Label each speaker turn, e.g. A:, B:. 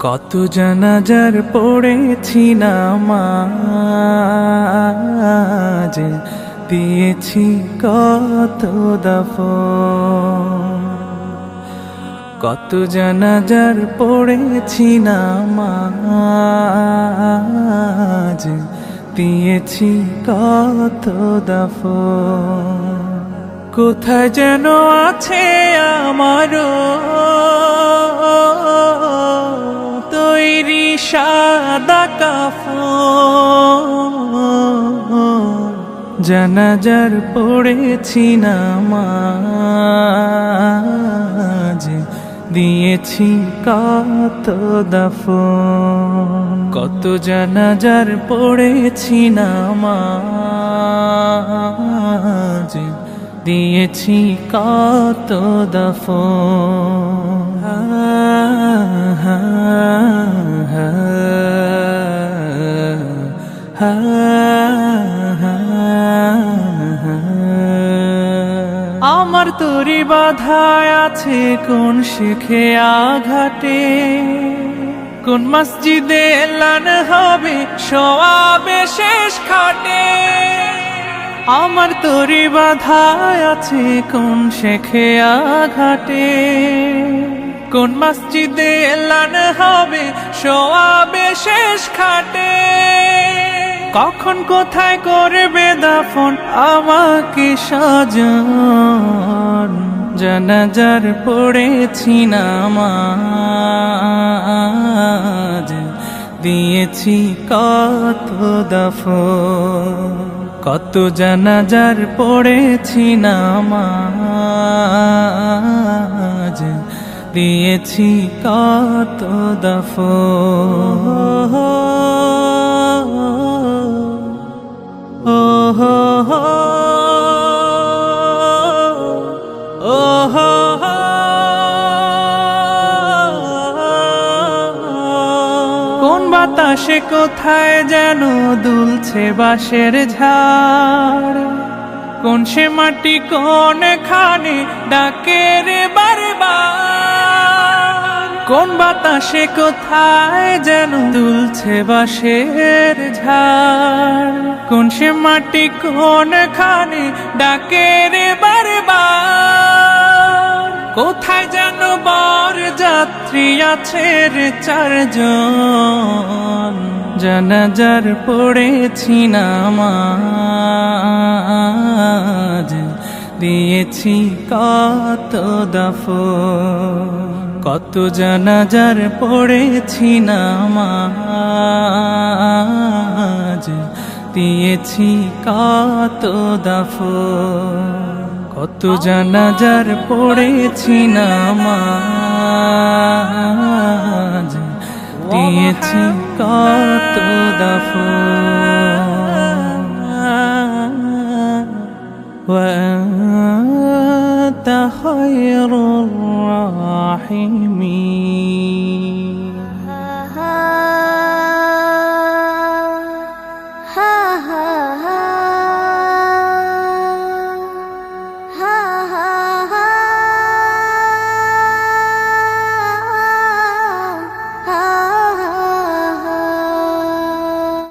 A: কত জানাজার পড়েছি নামাজ, দিয়েছি কত দাফন। কত জানাজার পড়েছি নামাজ, দিয়েছি কত দাফন। কোথায় যেন আছে আমারও তৈরি সাদা কাফন। জানাজার পড়েছি নামাজ, দিয়েছি কত দাফন। কত জানাজার পড়েছি নামাজ, দিয়েছি কত দাফন। আমার তরি বাধায় আছে কোন শেখে আঘাটে, কোন মসজিদে এলান হবে সওয়াবে শেষ খাটে। আমার তরি বাধায় আছে কোন শেখে আঘাটে, কোন মসজিদে এলান হবে সওয়াবে শেষ খাটে। কখন কোথায় করবে দাফন আমাকে সাজান। জানাজার পড়েছি নামাজ, দিয়েছি কত দাফন। কত জানাজার পড়েছি নামাজ, দিয়েছি কত দাফন। কোন বাতাসে কোথায় যেন দুলছে বাঁশের ঝাড়, কোন সে মাটি কোন খানে ডাকে রে বারবার। কোন বাতাসে কোথায় যেন দুলছে বাঁশের ঝাড়, কোন সে মাটি কোন খানে ডাকে রে বারবার। কোথায় যেন বর যাত্রী আছে রে চারজন। জানাজার পড়েছি নামাজ, দিয়েছি কত দাফন। কত জানাজার পড়েছি নামাজ, দিয়েছি কত দাফন। কত জানাজার পড়েছি নামাজ, দিয়েছি কত দাফন। وأنت خير الراحمين।